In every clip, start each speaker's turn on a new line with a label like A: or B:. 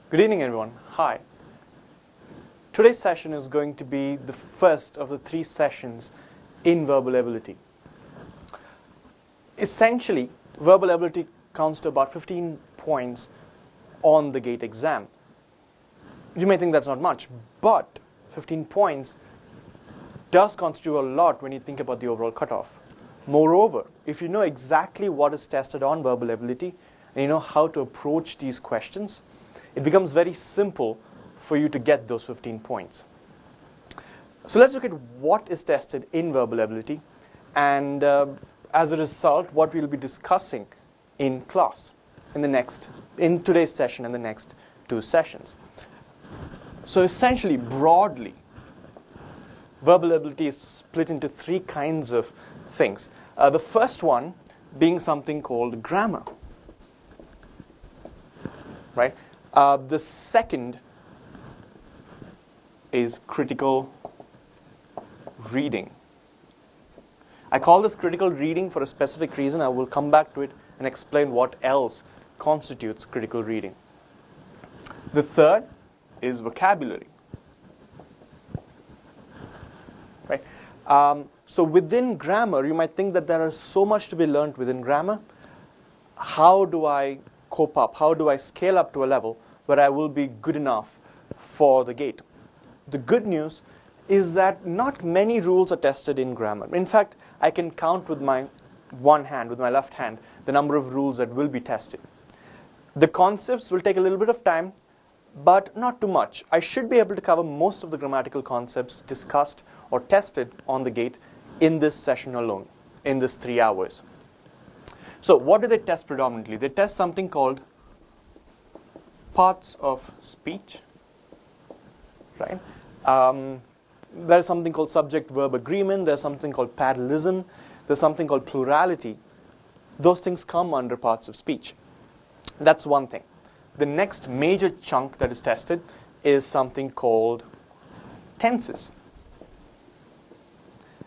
A: Good evening, everyone. Hi. Today's session is going to be the first of the 3 sessions in verbal ability. Essentially, verbal ability counts to about 15 points on the GATE exam. You may think that's not much, but 15 points does constitute a lot when you think about the overall cutoff. Moreover, if you know exactly what is tested on verbal ability and you know how to approach these questions, it becomes very simple for you to get those 15 points. So let's look at what is tested in verbal ability and as a result what we'll be discussing in class in today's session and the next 2 sessions. So essentially, broadly, verbal ability is split into 3 kinds of things. The first one being something called grammar, right? The second is critical reading. I call this critical reading for a specific reason. I will come back to it and explain what else constitutes critical reading. The third is vocabulary. Right? So within grammar, you might think that there is so much to be learned within grammar. How do I cope up? How do I scale up to a level where I will be good enough for the GATE? The good news is that not many rules are tested in grammar. In fact, I can count with my left hand, the number of rules that will be tested. The concepts will take a little bit of time, but not too much. I should be able to cover most of the grammatical concepts discussed or tested on the GATE in this session alone, in this 3 hours. So what do they test predominantly? They test something called parts of speech, right? There's something called subject-verb agreement. There's something called parallelism. There's something called plurality. Those things come under parts of speech. That's one thing. The next major chunk that is tested is something called tenses.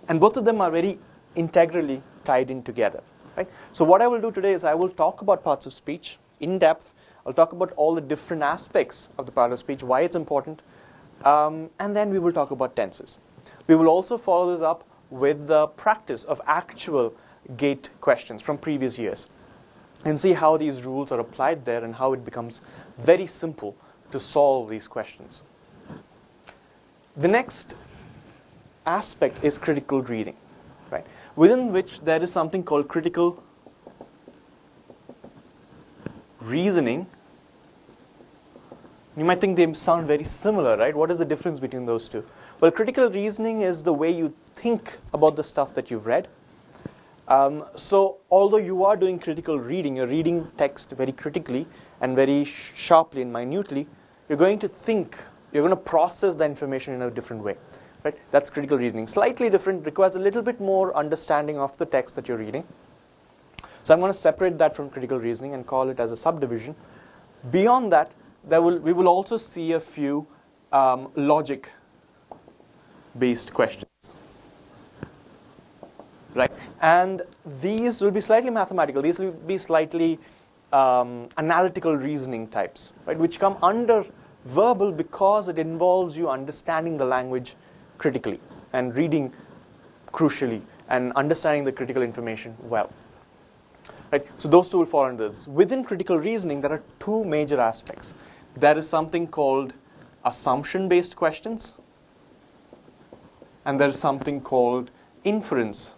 A: And both of them are very integrally tied in together. Right? So what I will do today is I will talk about parts of speech in depth. I'll talk about all the different aspects of the part of speech, why it's important, and then we will talk about tenses. We will also follow this up with the practice of actual GATE questions from previous years and see how these rules are applied there and how it becomes very simple to solve these questions. The next aspect is critical reading, right? Within which there is something called critical reasoning. You might think they sound very similar, right? What is the difference between those two? Well, critical reasoning is the way you think about the stuff that you've read. So although you are doing critical reading, you're reading text very critically and very sharply and minutely, you're going to think, you're going to process the information in a different way. Right? That's critical reasoning. Slightly different, requires a little bit more understanding of the text that you're reading. So I'm going to separate that from critical reasoning and call it as a subdivision. Beyond that, we will also see a few logic-based questions. Right? And these will be slightly mathematical. These will be slightly analytical reasoning types, right? Which come under verbal because it involves you understanding the language critically and reading crucially and understanding the critical information well. Right? So those two will fall under this. Within critical reasoning, there are 2 major aspects. There is something called assumption-based questions, and there is something called inference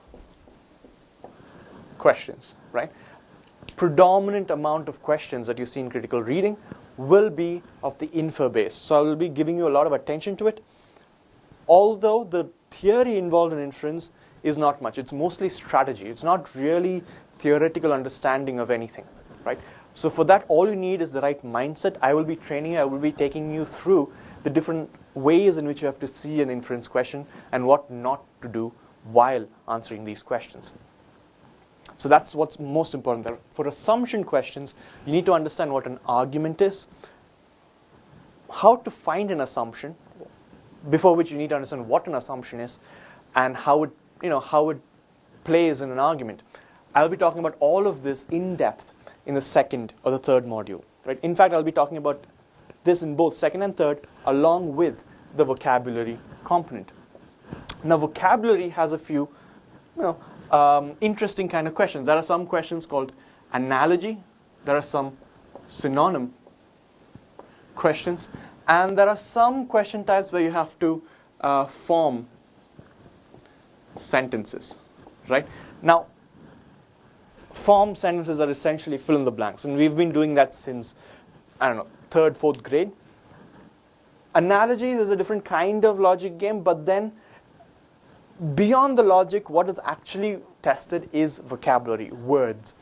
A: questions. Right? Predominant amount of questions that you see in critical reading will be of the infer-based. So I will be giving you a lot of attention to it. Although the theory involved in inference is not much. It's mostly strategy. It's not really theoretical understanding of anything, right? So for that, all you need is the right mindset. I will be training you. I will be taking you through the different ways in which you have to see an inference question and what not to do while answering these questions. So that's what's most important there. For assumption questions, you need to understand what an argument is, how to find an assumption, before which you need to understand what an assumption is and how it plays in an argument. I'll be talking about all of this in depth in the second or the third module. Right? In fact, I'll be talking about this in both second and third along with the vocabulary component. Now vocabulary has a few interesting kind of questions. There are some questions called analogy, there are some synonym questions, and there are some question types where you have to form sentences, right? Now, form sentences are essentially fill in the blanks, and we've been doing that since, I don't know, 3rd, 4th grade. Analogies is a different kind of logic game, but then beyond the logic, what is actually tested is vocabulary, words.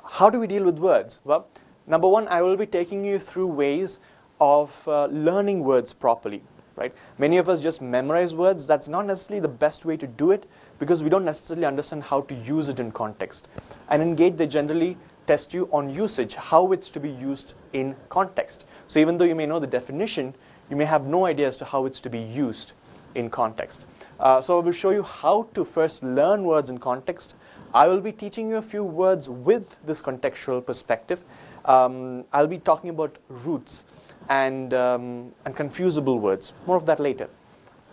A: How do we deal with words? Well, number one, I will be taking you through ways of learning words properly, right? Many of us just memorize words. That's not necessarily the best way to do it because we don't necessarily understand how to use it in context. And in GATE, they generally test you on usage, how it's to be used in context. So even though you may know the definition, you may have no idea as to how it's to be used in context. So I will show you how to first learn words in context. I will be teaching you a few words with this contextual perspective. I'll be talking about roots and confusable words. More of that later.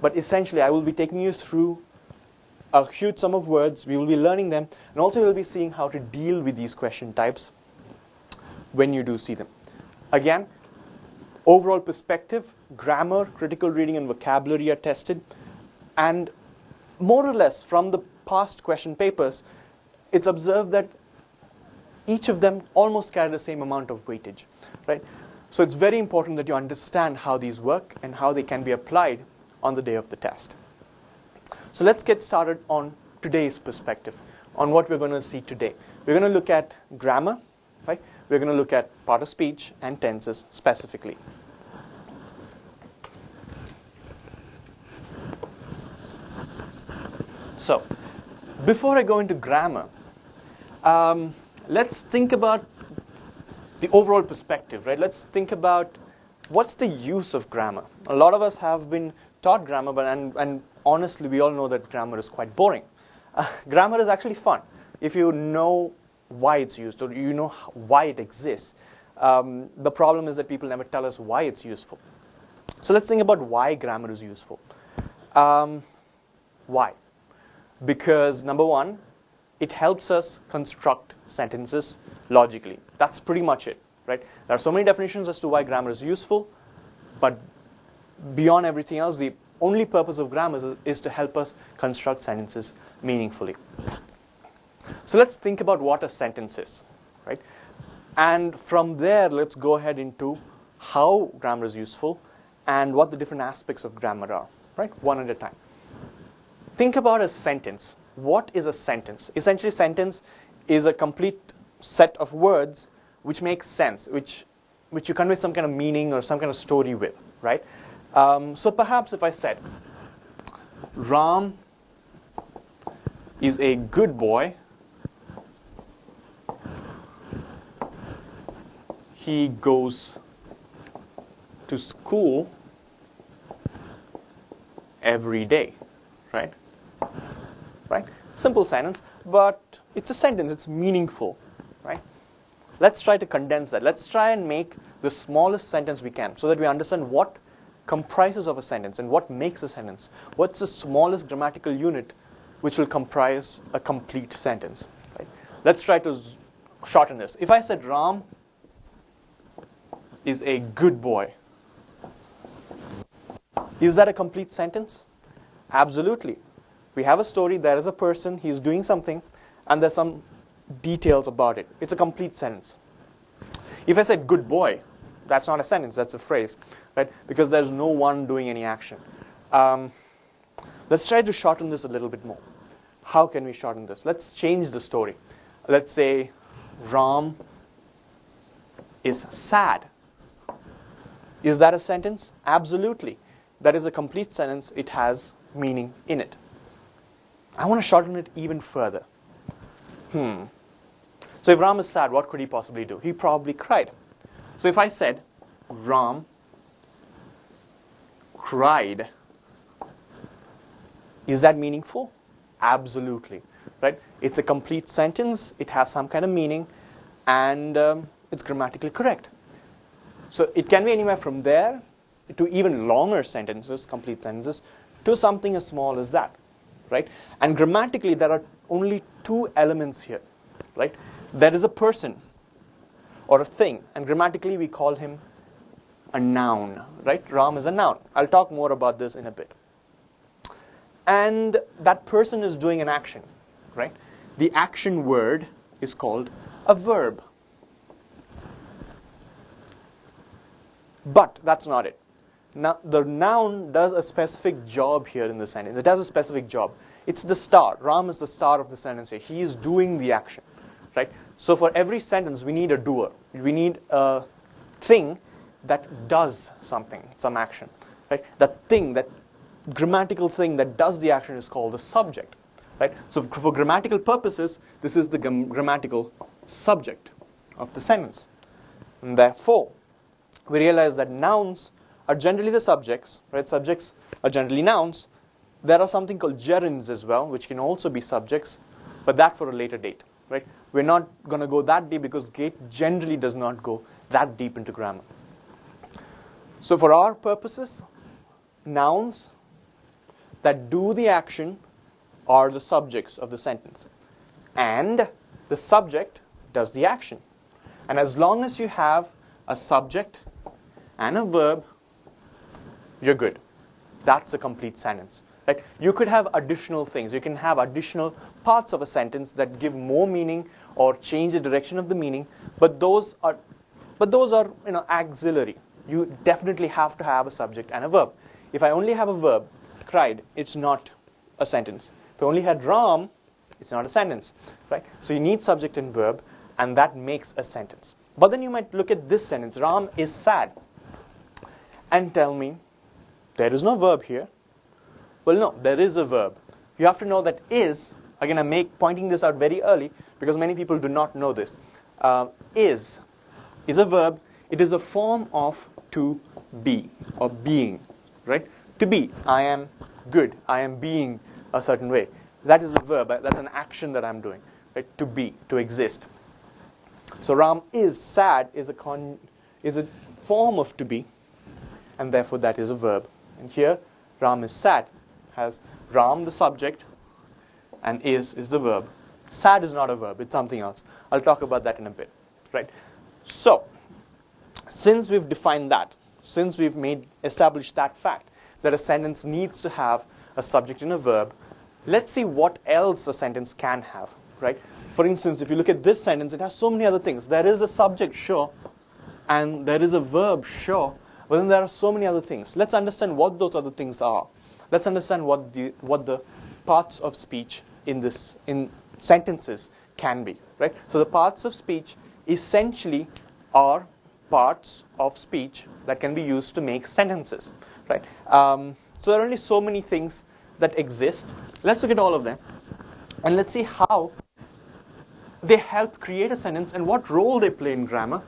A: But essentially, I will be taking you through a huge sum of words. We will be learning them, and also we'll be seeing how to deal with these question types when you do see them. Again, overall perspective, grammar, critical reading, and vocabulary are tested. And more or less, from the past question papers, it's observed that each of them almost carry the same amount of weightage, right? So it's very important that you understand how these work and how they can be applied on the day of the test. So let's get started on today's perspective, on what we're going to see today. We're going to look at grammar, right? We're going to look at part of speech and tenses specifically. So, before I go into grammar, let's think about the overall perspective, right? Let's think about what's the use of grammar. A lot of us have been taught grammar, but and honestly, we all know that grammar is quite boring. Grammar is actually fun if you know why it's used or you know why it exists. The problem is that people never tell us why it's useful. So let's think about why grammar is useful. Why? Because number one, it helps us construct sentences logically. That's pretty much it, right? There are so many definitions as to why grammar is useful, but beyond everything else, the only purpose of grammar is to help us construct sentences meaningfully. So let's think about what a sentence is, right? And from there, let's go ahead into how grammar is useful and what the different aspects of grammar are, right? One at a time. Think about a sentence. What is a sentence? Essentially, sentence is a complete set of words which make sense, which you convey some kind of meaning or some kind of story with, right? So perhaps if I said, Ram is a good boy. He goes to school every day, right? Right? Simple sentence, but it's a sentence, it's meaningful, right? Let's try to condense that. Let's try and make the smallest sentence we can so that we understand what comprises of a sentence and what makes a sentence. What's the smallest grammatical unit which will comprise a complete sentence, right? Let's try to shorten this. If I said Ram is a good boy, is that a complete sentence? Absolutely. We have a story, there is a person, he's doing something, and there's some details about it. It's a complete sentence. If I said good boy, that's not a sentence, that's a phrase, right? Because there's no one doing any action. Let's try to shorten this a little bit more. How can we shorten this? Let's change the story. Let's say Ram is sad. Is that a sentence? Absolutely. That is a complete sentence. It has meaning in it. I want to shorten it even further. So if Ram is sad, what could he possibly do? He probably cried. So if I said, Ram cried, is that meaningful? Absolutely. Right? It's a complete sentence. It has some kind of meaning, and it's grammatically correct. So it can be anywhere from there to even longer sentences, complete sentences, to something as small as that, right? And grammatically, there are only two elements here, right? There is a person or a thing, and grammatically we call him a noun, right? Ram is a noun. I'll talk more about this in a bit. And that person is doing an action, right? The action word is called a verb. But that's not it. Now, the noun does a specific job here in the sentence. It does a specific job. It's the star. Ram is the star of the sentence here. He is doing the action, right? So for every sentence, we need a doer. We need a thing that does something, some action, right? That thing, that grammatical thing that does the action is called the subject, right? So for grammatical purposes, this is the grammatical subject of the sentence. And therefore, we realize that nouns are generally the subjects, right? Subjects are generally nouns. There are something called gerunds as well, which can also be subjects, but that for a later date, right? We're not going to go that deep because Gate generally does not go that deep into grammar. So for our purposes, nouns that do the action are the subjects of the sentence. And the subject does the action. And as long as you have a subject and a verb, you're good. That's a complete sentence, right? You could have additional things. You can have additional parts of a sentence that give more meaning or change the direction of the meaning, but those are auxiliary. You definitely have to have a subject and a verb. If I only have a verb, cried, it's not a sentence. If I only had Ram, it's not a sentence, right? So you need subject and verb, and that makes a sentence. But then you might look at this sentence, Ram is sad, and tell me, there is no verb here. Well, no, there is a verb. You have to know that is, again, I'm pointing this out very early because many people do not know this. Is a verb. It is a form of to be or being, right? To be. I am good. I am being a certain way. That is a verb. That's an action that I'm doing, right? To be, to exist. So Ram is sad is a form of to be, and therefore that is a verb. And here, Ram is sad has Ram the subject, and is the verb. Sad is not a verb. It's something else. I'll talk about that in a bit, right? So, since we've defined that, since we've established that fact that a sentence needs to have a subject and a verb, let's see what else a sentence can have, right? For instance, if you look at this sentence, it has so many other things. There is a subject, sure, and there is a verb, sure, but then there are so many other things. Let's understand what those other things are. Let's understand what the parts of speech in sentences can be, right? So the parts of speech essentially are parts of speech that can be used to make sentences, right? So there are only so many things that exist. Let's look at all of them, and let's see how they help create a sentence and what role they play in grammar.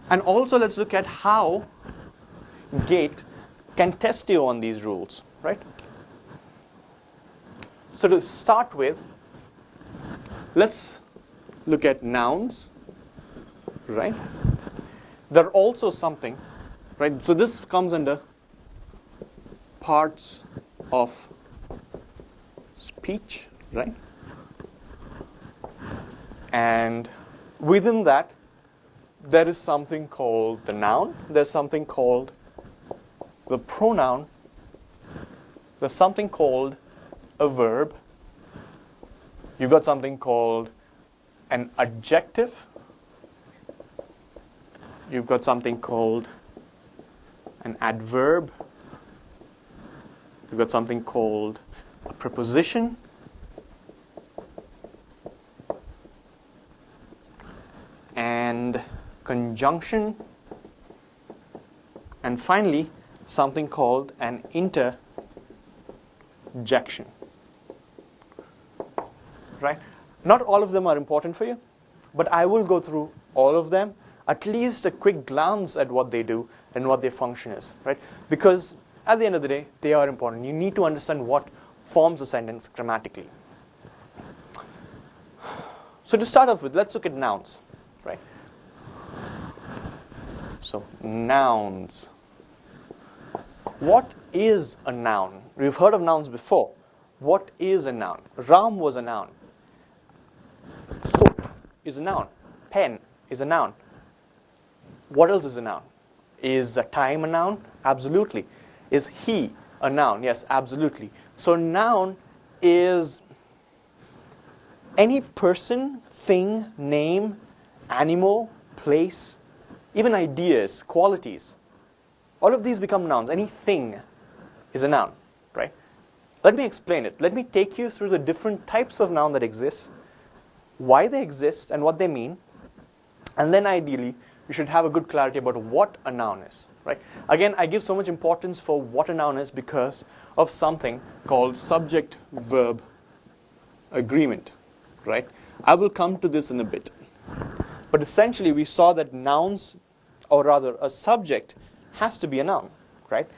A: And also let's look at how Gate can test you on these rules, right? So to start with, let's look at nouns, right? They're also something, right? So this comes under parts of speech, right? And within that, there is something called the noun. There's something called the pronoun. There's something called a verb. You've got something called an adjective. You've got something called an adverb. You've got something called a preposition. And conjunction. And finally, something called an interjection. Right? Not all of them are important for you, but I will go through all of them, at least a quick glance at what they do and what their function is, right? Because at the end of the day, they are important. You need to understand what forms a sentence grammatically. So to start off with, let's look at nouns, right? So nouns. What is a noun? We've heard of nouns before. What is a noun? Ram was a noun. Coat is a noun. Pen is a noun. What else is a noun? Is time a noun? Absolutely. Is he a noun? Yes, absolutely. So noun is any person, thing, name, animal, place, even ideas, qualities. All of these become nouns. Anything is a noun, right? Let me explain it. Let me take you through the different types of noun that exist, why they exist and what they mean, and then ideally you should have a good clarity about what a noun is, right? Again, I give so much importance for what a noun is because of something called subject-verb agreement, right? I will come to this in a bit. But essentially we saw that nouns, or rather a subject, has to be a noun, right?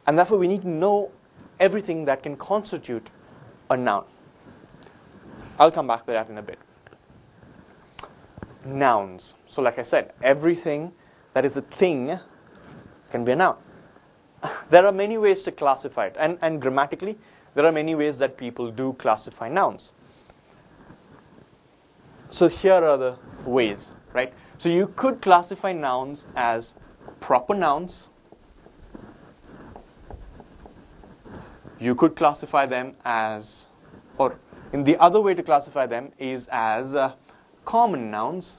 A: And therefore we need to know everything that can constitute a noun. I'll come back to that in a bit. Nouns. So like I said, everything that is a thing can be a noun. There are many ways to classify it. And grammatically, there are many ways that people do classify nouns. So here are the ways, right? So you could classify nouns as proper nouns. You could classify them as, or in the other way to classify them is as common nouns,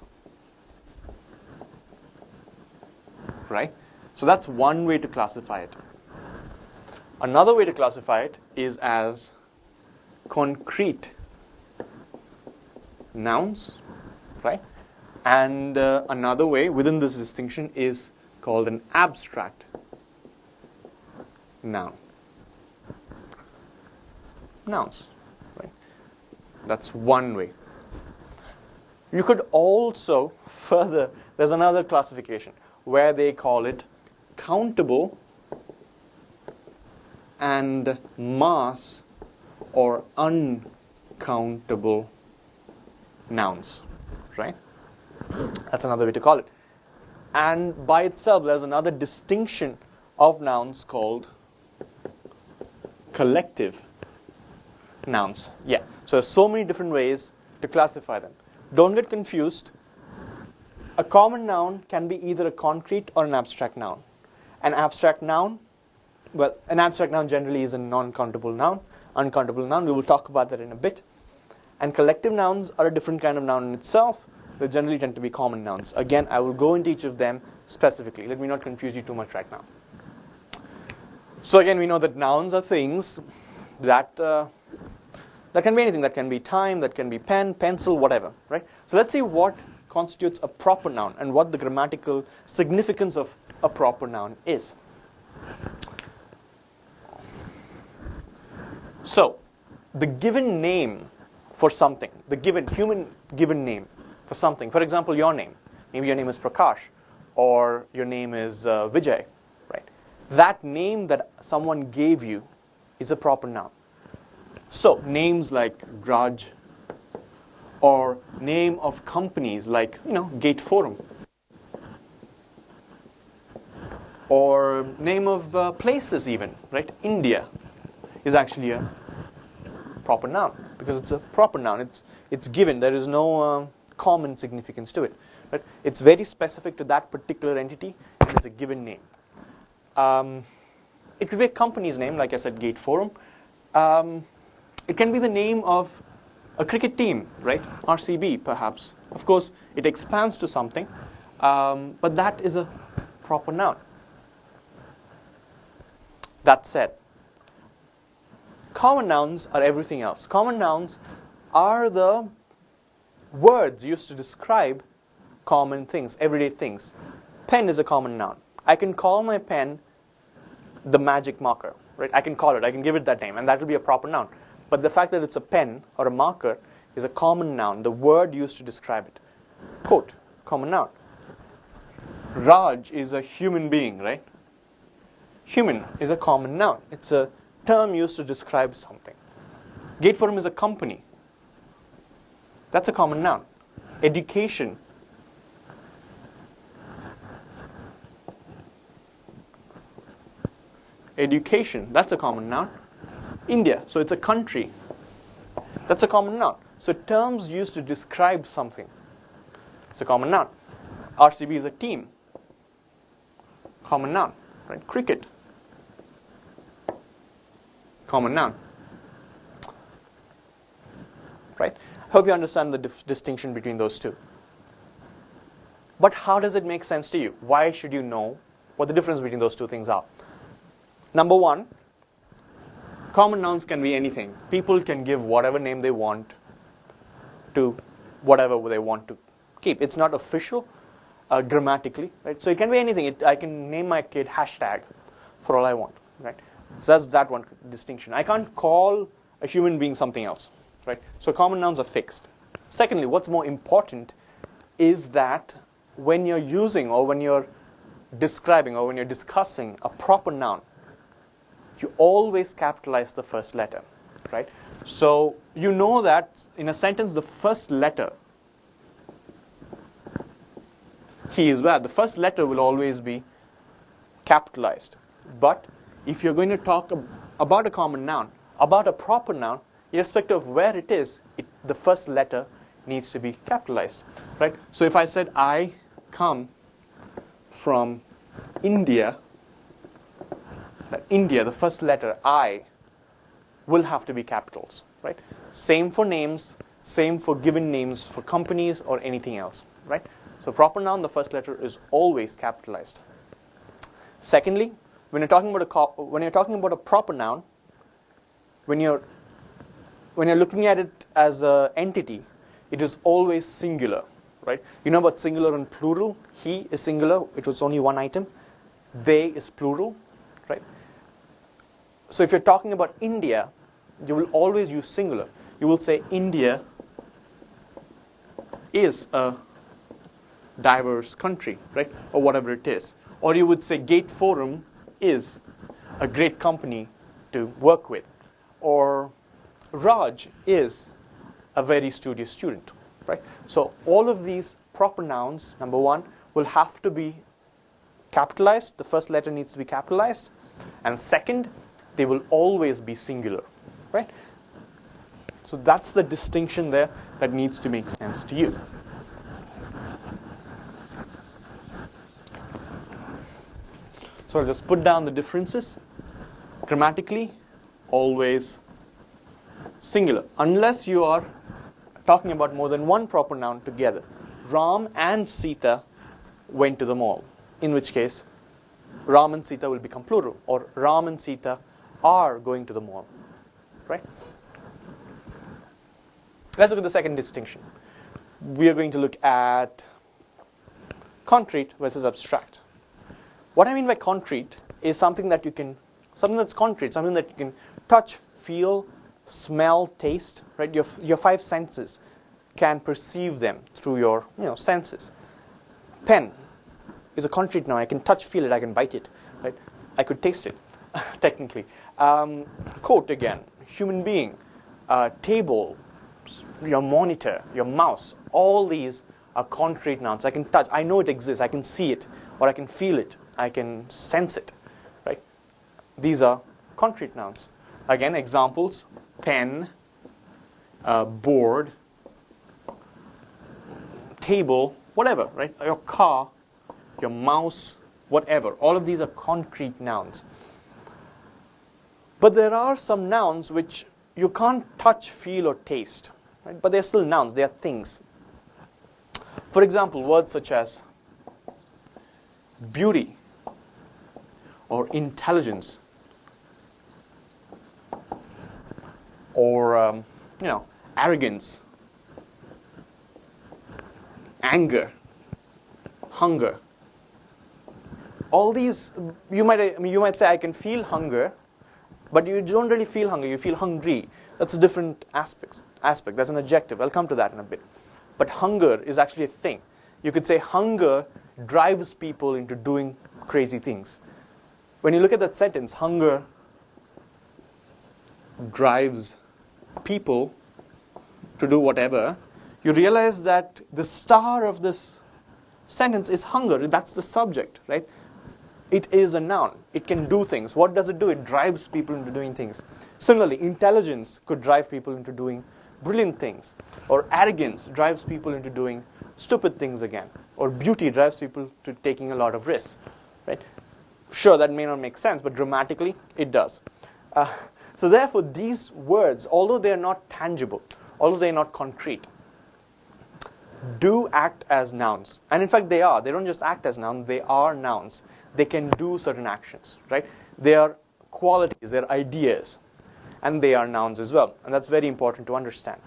A: right? So that's one way to classify it. Another way to classify it is as concrete nouns, right? And another way within this distinction is called an abstract noun. Nouns, right? That's one way. You could also further, there's another classification where they call it countable and mass or uncountable nouns, right? That's another way to call it. And by itself, there's another distinction of nouns called collective nouns. Yeah. So there's so many different ways to classify them. Don't get confused. A common noun can be either a concrete or an abstract noun. An abstract noun, well, an abstract noun generally is a non-countable noun, uncountable noun. We will talk about that in a bit. And collective nouns are a different kind of noun in itself. They generally tend to be common nouns. Again, I will go into each of them specifically. Let me not confuse you too much right now. So again, we know that nouns are things that that can be anything. That can be time, that can be pen, pencil, whatever, right? So let's see what constitutes a proper noun and what the grammatical significance of a proper noun is. So, the given name for something, the human given name for something. For example, your name. Maybe your name is Prakash, or your name is Vijay, right? That name that someone gave you is a proper noun. So, names like Raj, or name of companies like, Gateforum, or name of places even, right? India is actually a proper noun because it's a proper noun. It's given. There is no common significance to it. Right? It's very specific to that particular entity, and it's a given name. It could be a company's name, like I said, Gateforum. It can be the name of a cricket team, right? RCB, perhaps. Of course, it expands to something, but that is a proper noun. That said, common nouns are everything else. Common nouns are the words used to describe common things, everyday things. Pen is a common noun. I can call my pen the magic marker, right? I can call it, I can give it that name, and that will be a proper noun. But the fact that it's a pen or a marker is a common noun, the word used to describe it. Quote, common noun. Raj is a human being, right? Human is a common noun. It's a term used to describe something. Gateforum is a company. That's a common noun. Education Education, that's a common noun. India, so it's a country. That's a common noun. So terms used to describe something. It's a common noun. RCB is a team. Common noun. Right? Cricket. Common noun. Right? I hope you understand the distinction between those two. But how does it make sense to you? Why should you know what the difference between those two things are? Number one, common nouns can be anything. People can give whatever name they want to whatever they want to keep. It's not official grammatically, right? So it can be anything. I can name my kid hashtag for all I want, right? So that's that one distinction. I can't call a human being something else, right? So common nouns are fixed. Secondly, what's more important is that when you're using or when you're describing or when you're discussing a proper noun, you always capitalize the first letter, right? So you know that in a sentence, the first letter, he is where, the first letter will always be capitalized. But if you're going to talk about a common noun, about a proper noun, irrespective of where it is, the first letter needs to be capitalized, right? So if I said, I come from India, India, the first letter, I, will have to be capitals, right? Same for names, same for given names for companies or anything else, right? So proper noun, the first letter is always capitalized. Secondly, when you're talking about a proper noun, when you're looking at it as an entity, it is always singular, right? You know about singular and plural. He is singular, it was only one item. They is plural, right? So if you're talking about India, you will always use singular. You will say India is a diverse country, right? Or whatever it is. Or you would say Gateforum is a great company to work with. Or Raj is a very studious student, right? So all of these proper nouns, number one, will have to be capitalized. The first letter needs to be capitalized. And second, they will always be singular, right? So that's the distinction there that needs to make sense to you. So I'll just put down the differences. Grammatically, always singular, unless you are talking about more than one proper noun together. Ram and Sita went to the mall, in which case Ram and Sita will become plural, or Ram and Sita are going to the mall, right? Let's look at the second distinction. We are going to look at concrete versus abstract. What I mean by concrete is something that's concrete, something that you can touch, feel, smell, taste, right? Your five senses can perceive them through your senses. Pen is a concrete noun. I can touch, feel it, I can bite it, right? I could taste it, technically. Coat again, human being, table, your monitor, your mouse, all these are concrete nouns. I can touch, I know it exists, I can see it, or I can feel it, I can sense it, right? These are concrete nouns. Again, examples, pen, board, table, whatever, right? Your car, your mouse, whatever. All of these are concrete nouns. But there are some nouns which you can't touch, feel, or taste, right? But they're still nouns, they are things. For example, words such as beauty or intelligence or arrogance, anger, hunger. All these, you might say, I can feel hunger, but you don't really feel hunger, you feel hungry. That's a different aspect. That's an adjective. I'll come to that in a bit. But hunger is actually a thing. You could say hunger drives people into doing crazy things. When you look at that sentence, hunger drives people to do whatever, you realize that the star of this sentence is hunger. That's the subject, right? it is a noun. It can do things. What does it do? It drives people into doing things. Similarly, intelligence could drive people into doing brilliant things. Or arrogance drives people into doing stupid things again. Or beauty drives people to taking a lot of risks. Right? Sure, that may not make sense, but grammatically, it does. So therefore, these words, although they are not tangible, although they are not concrete, do act as nouns. And in fact, they are. They don't just act as nouns, they are nouns. They can do certain actions, right? They are qualities, they are ideas, and they are nouns as well. And that's very important to understand.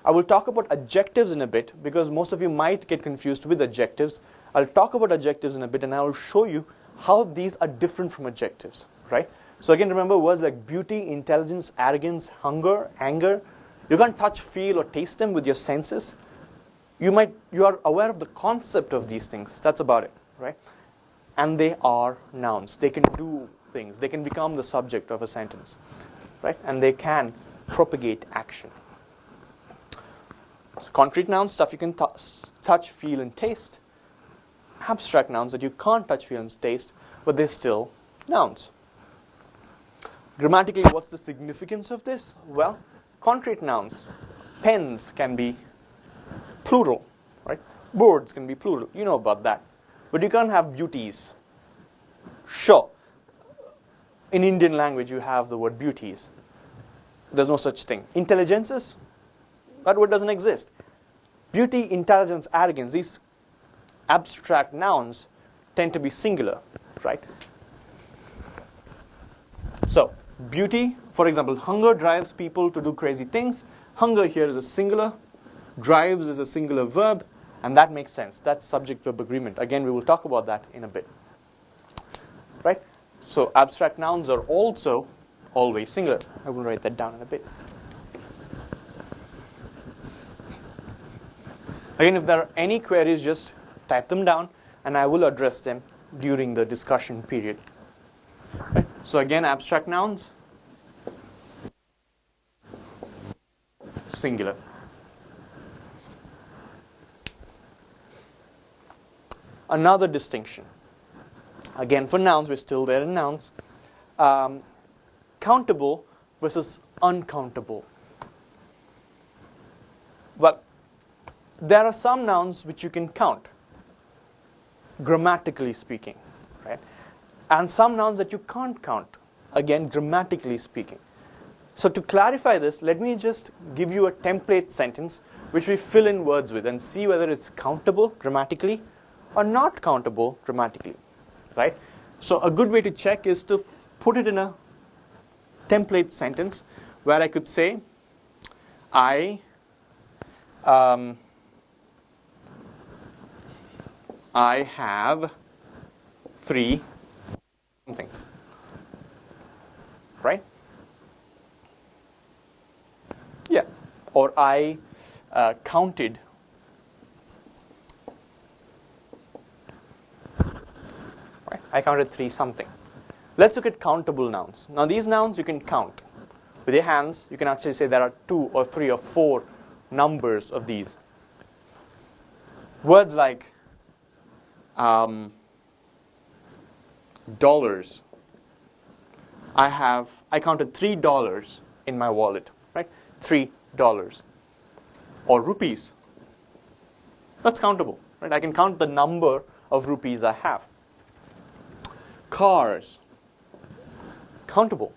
A: I will talk about adjectives in a bit, because most of you might get confused with adjectives. I'll talk about adjectives in a bit, and I will show you how these are different from adjectives, right? So again, remember words like beauty, intelligence, arrogance, hunger, anger. You can't touch, feel, or taste them with your senses. You are aware of the concept of these things. That's about it, right? And they are nouns. They can do things. They can become the subject of a sentence, right? And they can propagate action. So concrete nouns, stuff you can touch, feel, and taste. Abstract nouns that you can't touch, feel, and taste, but they're still nouns. Grammatically, what's the significance of this? Well, concrete nouns, pens can be plural, right? Boards can be plural. You know about that. But you can't have beauties. Sure, in Indian language you have the word beauties. There's no such thing. Intelligences, that word doesn't exist. Beauty, intelligence, arrogance, these abstract nouns tend to be singular, right? So, beauty, for example, hunger drives people to do crazy things. Hunger here is a singular. Drives is a singular verb. And that makes sense. That's subject-verb agreement. Again, we will talk about that in a bit. Right? So, abstract nouns are also always singular. I will write that down in a bit. Again, if there are any queries, just type them down, and I will address them during the discussion period. Right? So again, abstract nouns, singular. Another distinction. Again, for nouns, we're still there in nouns. Countable versus uncountable. Well, there are some nouns which you can count, grammatically speaking, right? And some nouns that you can't count, again, grammatically speaking. So to clarify this, let me just give you a template sentence which we fill in words with and see whether it's countable grammatically or not countable grammatically, right? So a good way to check is to put it in a template sentence where I could say, I have 3 something, right? Yeah. Or I counted right? I counted 3 something. Let's look at countable nouns. Now these nouns you can count. With your hands, you can actually say there are 2 or 3 or 4 numbers of these. Words like dollars. I counted $3 in my wallet, right? $3. Or rupees. That's countable, right? I can count the number of rupees I have. Cars. Countable,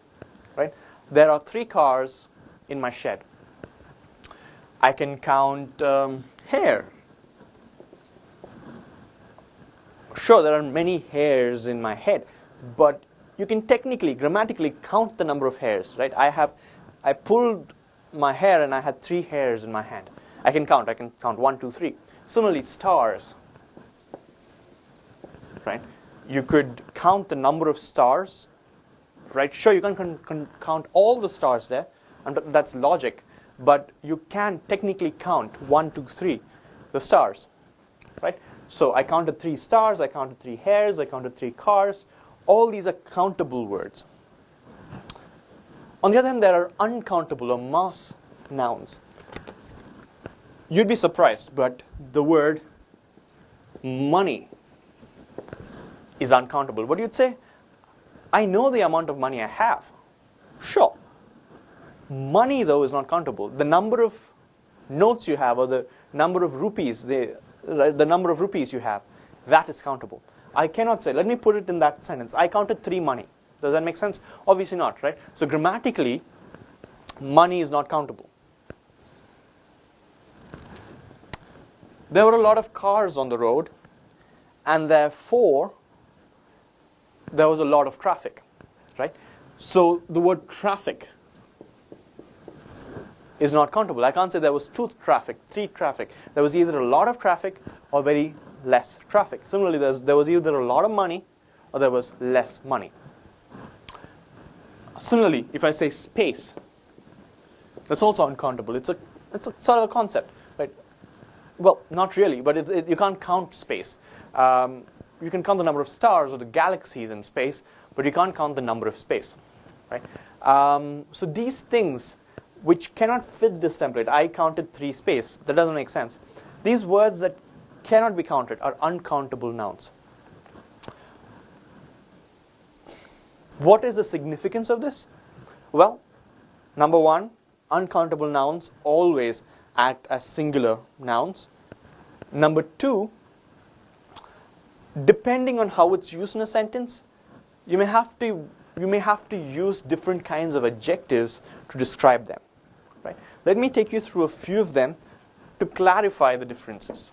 A: right? There are 3 cars in my shed. I can count hair. Sure, there are many hairs in my head, but you can technically, grammatically count the number of hairs, right? I pulled my hair and I had 3 hairs in my hand. I can count 1, 2, 3. Similarly, stars, right? You could count the number of stars, right? Sure, you can count all the stars there, and that's logic, but you can technically count 1, 2, 3, the stars, right? So I counted 3 stars, I counted 3 hairs, I counted 3 cars. All these are countable words. On the other hand, there are uncountable or mass nouns. You'd be surprised, but the word money is uncountable. What you'd say, I know the amount of money I have. Sure. Money, though, is not countable. The number of notes you have, or the number of rupees, the number of rupees you have, that is countable. I cannot say, let me put it in that sentence, I counted 3 money. Does that make sense? Obviously not, right? So grammatically, money is not countable. There were a lot of cars on the road, and therefore, there was a lot of traffic, right? So the word traffic is not countable. I can't say there was 2 traffic, 3 traffic. There was either a lot of traffic or very less traffic. Similarly, there was either a lot of money or there was less money. Similarly, if I say space, that's also uncountable. It's a sort of a concept, right? Well, not really, but you can't count space. You can count the number of stars or the galaxies in space, but you can't count the number of space, right? So these things which cannot fit this template, I counted 3 space, that doesn't make sense. These words that cannot be counted are uncountable nouns. What is the significance of this? Well, number 1, uncountable nouns always act as singular nouns. Number 2, depending on how it's used in a sentence, you may have to use different kinds of adjectives to describe them. Right? Let me take you through a few of them to clarify the differences.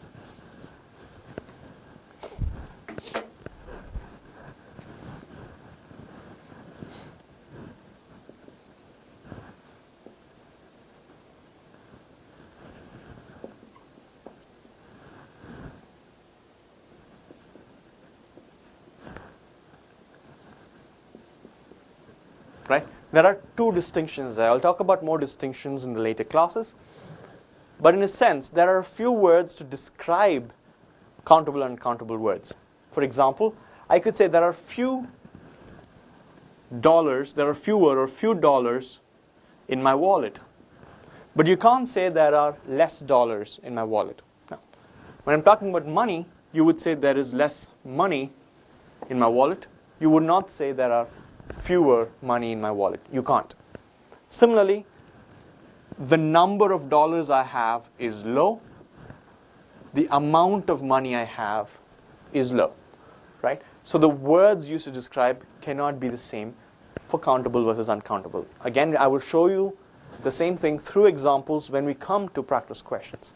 A: Right? There are 2 distinctions there. I'll talk about more distinctions in the later classes. But in a sense, there are a few words to describe countable and uncountable words. For example, I could say there are few dollars, there are fewer or few dollars in my wallet. But you can't say there are less dollars in my wallet. Now, when I'm talking about money, you would say there is less money in my wallet. You would not say there are fewer money in my wallet. You can't. Similarly, the number of dollars I have is low. The amount of money I have is low. Right? So the words used to describe cannot be the same for countable versus uncountable. Again, I will show you the same thing through examples when we come to practice questions.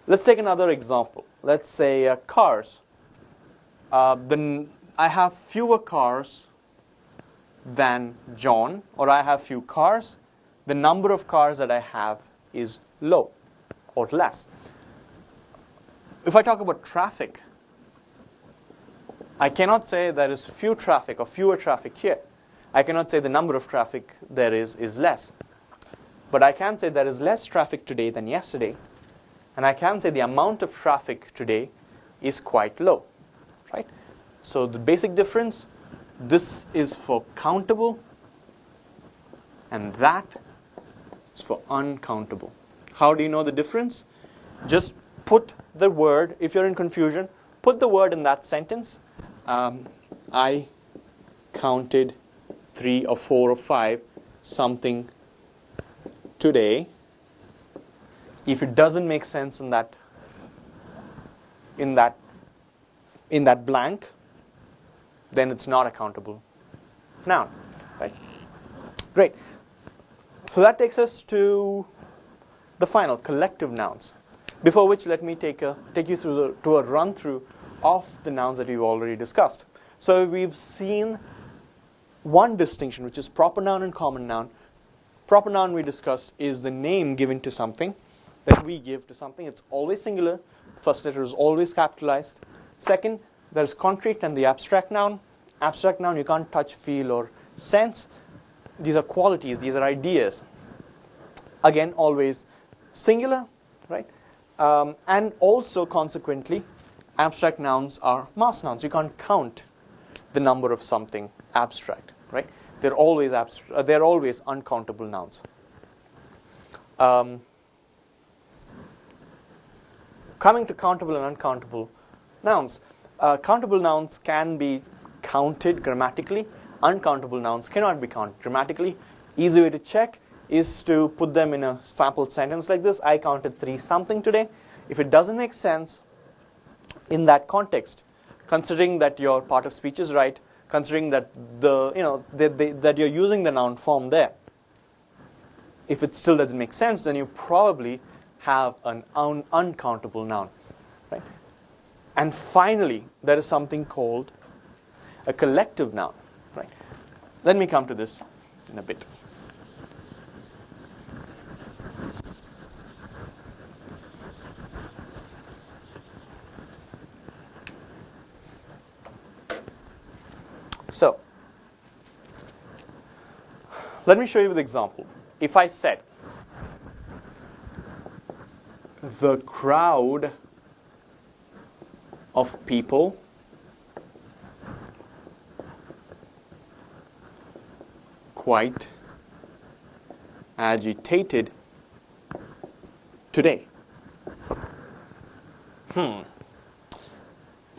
A: Let's take another example. Let's say cars. Then I have fewer cars than John, or I have few cars. The number of cars that I have is low or less. If I talk about traffic, I cannot say there is few traffic or fewer traffic here. I cannot say the number of traffic there is less. But I can say there is less traffic today than yesterday. And I can say the amount of traffic today is quite low. Right? So the basic difference, this is for countable and that is for uncountable. How do you know the difference? Just put the word, if you're in confusion, put the word in that sentence. I counted 3 or 4 or 5 something today. If it doesn't make sense in that blank, then it's not a countable noun. Right? Great. So that takes us to the final, collective nouns. Before which, let me take you through to a run through of the nouns that we've already discussed. So we've seen one distinction, which is proper noun and common noun. Proper noun, we discussed, is the name given to something that we give to something. It's always singular. The first letter is always capitalized. Second, there's concrete and the abstract noun. Abstract noun, you can't touch, feel, or sense. These are qualities. These are ideas. Again, always singular, right? And also, consequently, abstract nouns are mass nouns. You can't count the number of something abstract, right? They're always they're always uncountable nouns. Coming to countable and uncountable, nouns. Countable nouns can be counted grammatically. Uncountable nouns cannot be counted grammatically. Easy way to check is to put them in a sample sentence like this. I counted 3 something today. If it doesn't make sense in that context, considering that your part of speech is right, considering that that you're using the noun form there, if it still doesn't make sense, then you probably have an uncountable noun, right? And finally, there is something called a collective noun, right? Let me come to this in a bit. So, let me show you with an example. If I said, the crowd of people quite agitated today. The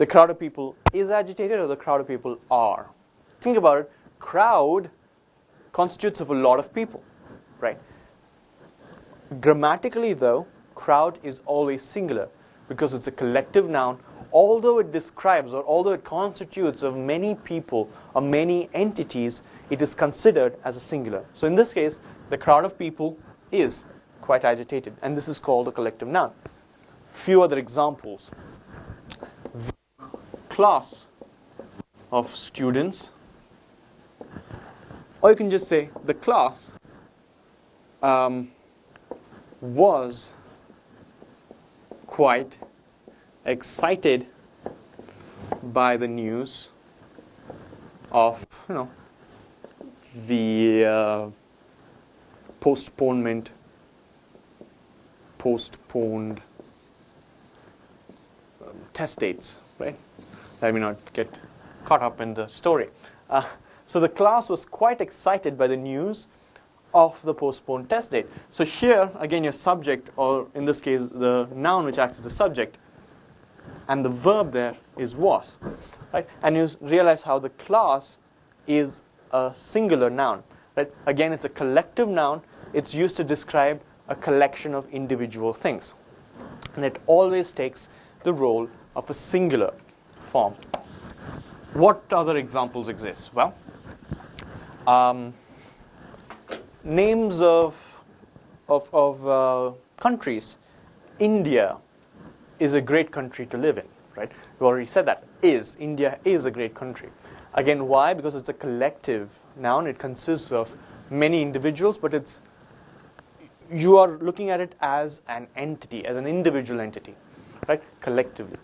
A: crowd of people is agitated, or the crowd of people are? Think about it. Crowd constitutes of a lot of people, right? Grammatically, though, crowd is always singular because it's a collective noun. Although it describes, or although it constitutes of many people or many entities, it is considered as a singular. So in this case, the crowd of people is quite agitated, and this is called a collective noun. Few other examples. The class of students, or you can just say the class was quite excited by the news of the postponed test dates, right? Let me not get caught up in the story. So the class was quite excited by the news of the postponed test date. So here, again, your subject, or in this case, the noun which acts as the subject, and the verb there is was, right? And you realize how the class is a singular noun, right? Again, it's a collective noun. It's used to describe a collection of individual things, and it always takes the role of a singular form. What other examples exist? Well, names of countries. India is a great country to live in, right? We already said that. India is a great country. Again, why? Because it's a collective noun. It consists of many individuals, but you are looking at it as an entity, as an individual entity, right? Collectively.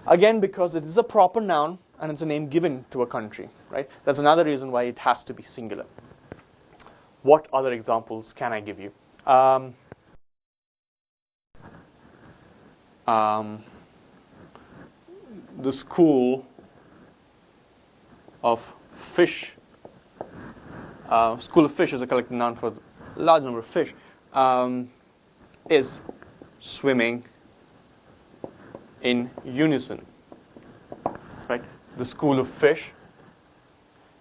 A: Again, because it is a proper noun and it's a name given to a country, right? That's another reason why it has to be singular. What other examples can I give you? The school of fish. School of fish is a collective noun for a large number of fish. Is swimming in unison, right? The school of fish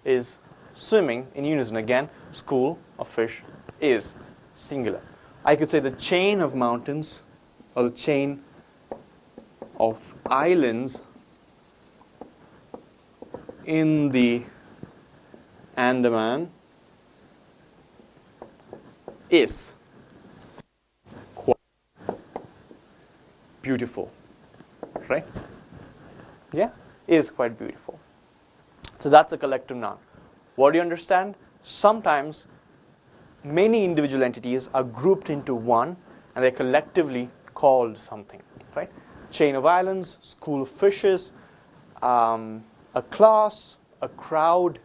A: is swimming in unison. Again, school of fish is singular. I could say the chain of mountains, or the chain of islands in the Andaman is quite beautiful, right? Yeah, is quite beautiful. So that's a collective noun. What do you understand? Sometimes many individual entities are grouped into one and they're collectively called something, right? Chain of islands, school of fishes, a class, a crowd,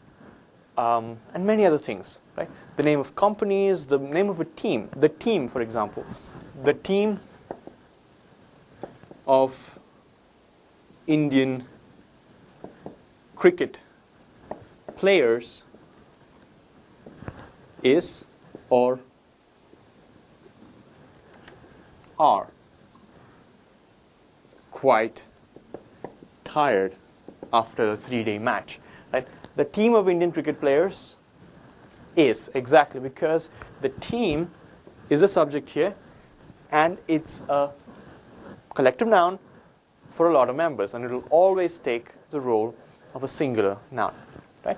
A: and many other things, right? The name of companies, the name of a team. The team, for example. The team of Indian cricket players is or are quite tired after a 3-day match, right? The team of Indian cricket players is, exactly, because the team is a subject here, and it's a collective noun for a lot of members, and it will always take the role of a singular noun, right?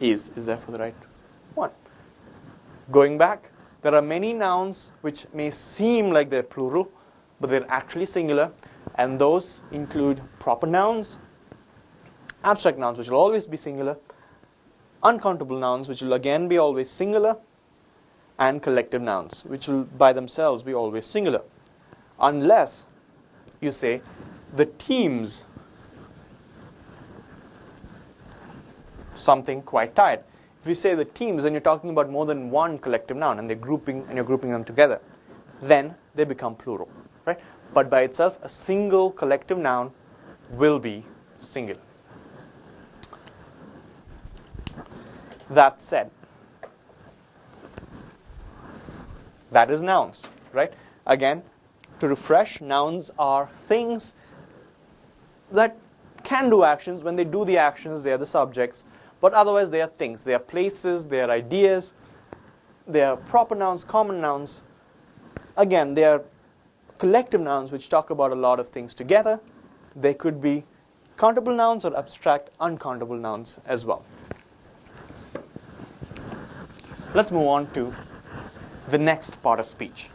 A: Is therefore the right one. Going back, there are many nouns which may seem like they're plural, but they're actually singular, and those include proper nouns, abstract nouns, which will always be singular, uncountable nouns, which will again be always singular, and collective nouns, which will by themselves be always singular, unless you say the teams something quite tired. If you say the teams, then you're talking about more than one collective noun, and you're grouping them together. Then they become plural, right? But by itself, a single collective noun will be singular. That said, that is nouns, right? Again, to refresh, nouns are things that can do actions. When they do the actions, they are the subjects. But otherwise, they are things. They are places, they are ideas, they are proper nouns, common nouns. Again, they are collective nouns which talk about a lot of things together. They could be countable nouns or abstract, uncountable nouns as well. Let's move on to the next part of speech.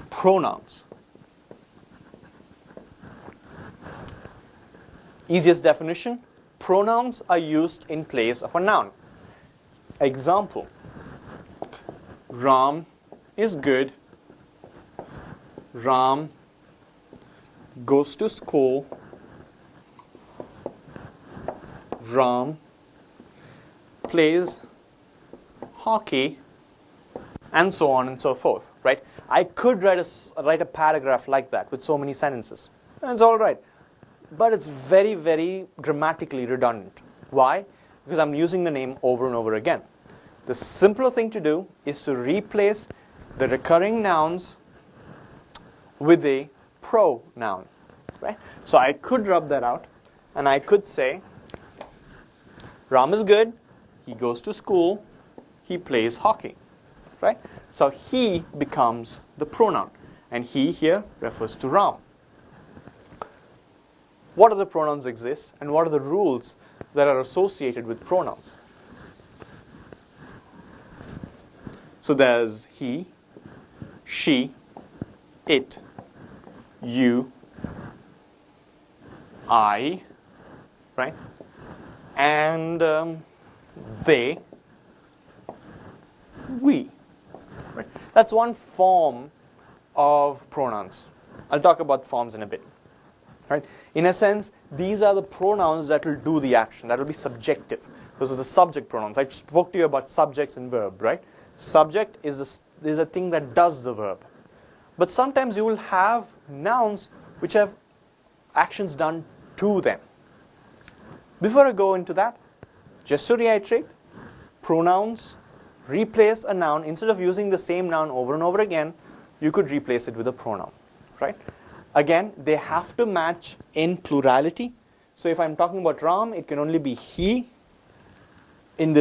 A: Pronouns. Easiest definition, pronouns are used in place of a noun. Example, Ram is good. Ram goes to school. Ram plays hockey, and so on and so forth, right? I could write a paragraph like that with so many sentences. It's all right. But it's very, very grammatically redundant. Why? Because I'm using the name over and over again. The simpler thing to do is to replace the recurring nouns with a pronoun, right? So I could rub that out, and I could say, Ram is good, he goes to school, he plays hockey, right? So he becomes the pronoun, and he here refers to Ram. What other pronouns exist, and what are the rules that are associated with pronouns? So there's he, she, it, you, I, right? And they, we. Right? That's one form of pronouns. I'll talk about forms in a bit. Right? In a sense, these are the pronouns that will do the action. That will be subjective. Those are the subject pronouns. I spoke to you about subjects and verb, right? Subject is a thing that does the verb. But sometimes you will have nouns which have actions done to them. Before I go into that, just to reiterate, pronouns replace a noun. Instead of using the same noun over and over again, you could replace it with a pronoun, right? Again, they have to match in plurality. So if I'm talking about Ram, it can only be he within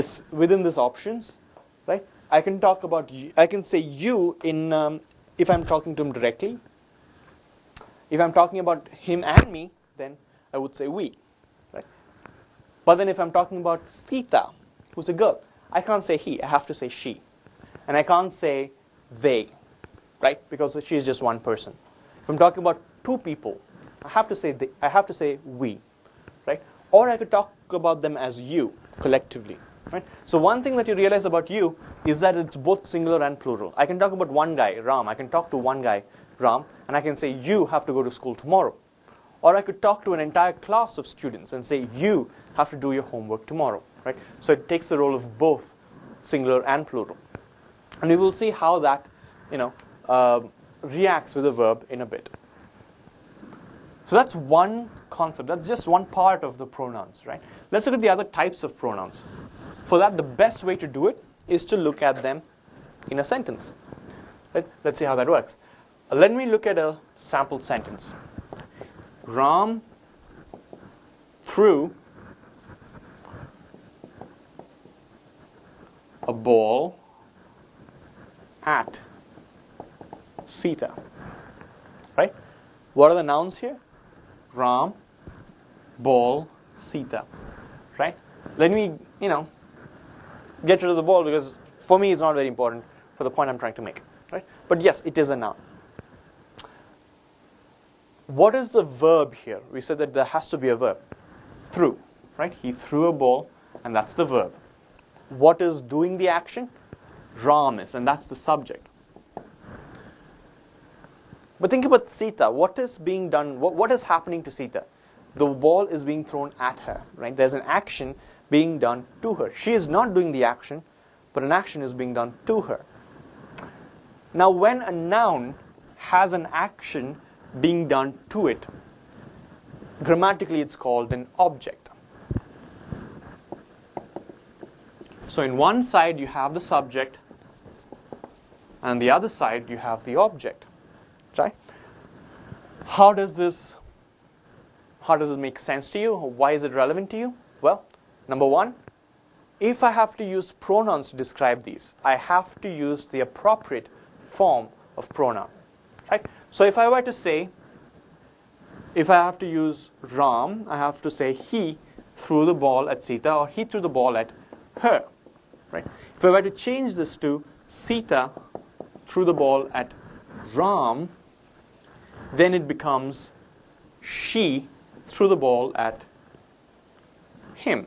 A: this options, right? I can talk about I can say you in if I'm talking to him directly. If I'm talking about him and me, then I would say we, right? But then if I'm talking about Sita, who's a girl, I can't say he, I have to say she. And I can't say they, right? Because she is just one person. If I'm talking about two people, I have to say we, right? Or I could talk about them as you, collectively, right? So one thing that you realize about you is that it's both singular and plural. I can talk about one guy, Ram. I can talk to one guy, Ram, and I can say you have to go to school tomorrow. Or I could talk to an entire class of students and say you have to do your homework tomorrow, right? So it takes the role of both singular and plural. And we will see how that, reacts with a verb in a bit. So that's one concept. That's just one part of the pronouns, right? Let's look at the other types of pronouns. For that, the best way to do it is to look at them in a sentence. Right? Let's see how that works. Let me look at a sample sentence. Ram threw a ball at Sita. Right? What are the nouns here? Ram, ball, Sita. Right? Let me, get rid of the ball because for me it's not very important for the point I'm trying to make. Right? But yes, it is a noun. What is the verb here? We said that there has to be a verb. Threw. Right? He threw a ball, and that's the verb. What is doing the action? Ram is, and that's the subject. But think about Sita. What is being done? What is happening to Sita? The ball is being thrown at her. Right? There's an action being done to her. She is not doing the action, but an action is being done to her. Now, when a noun has an action being done to it, grammatically it's called an object. So in one side you have the subject, and the other side you have the object. Right? How does this make sense to you? Why is it relevant to you? Well, number one, if I have to use pronouns to describe these, I have to use the appropriate form of pronoun. Right? So if I were to say, if I have to use Ram, I have to say he threw the ball at Sita, or he threw the ball at her. Right? If I were to change this to Sita threw the ball at Ram, then it becomes she threw the ball at him.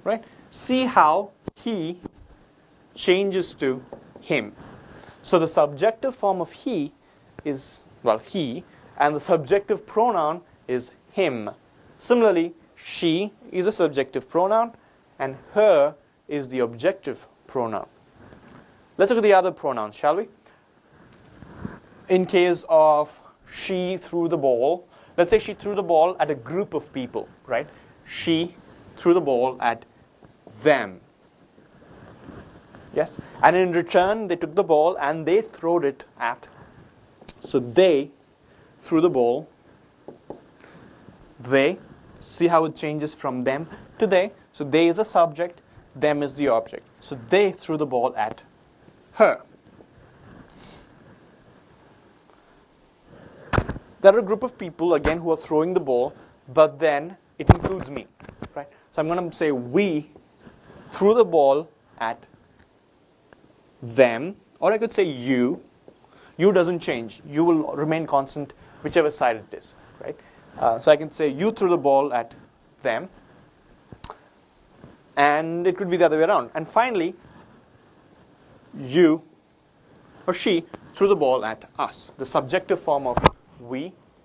A: Right? See how he changes to him. So the subjective form of he is, he, and the subjective pronoun is him. Similarly, she is a subjective pronoun, and her is the objective pronoun. Let's look at the other pronouns, shall we? In case of she threw the ball, let's say she threw the ball at a group of people, right? She threw the ball at them. Yes? And in return, they took the ball and they throwed it at. So they threw the ball. They. See how it changes from them to they. So they is a subject, them is the object. So they threw the ball at her. There are a group of people, again, who are throwing the ball, but then it includes me. Right? So I'm going to say we threw the ball at them, or I could say you. You doesn't change. You will remain constant whichever side it is. Right? So I can say you threw the ball at them, and it could be the other way around. And finally, you or she threw the ball at us. The subjective form of we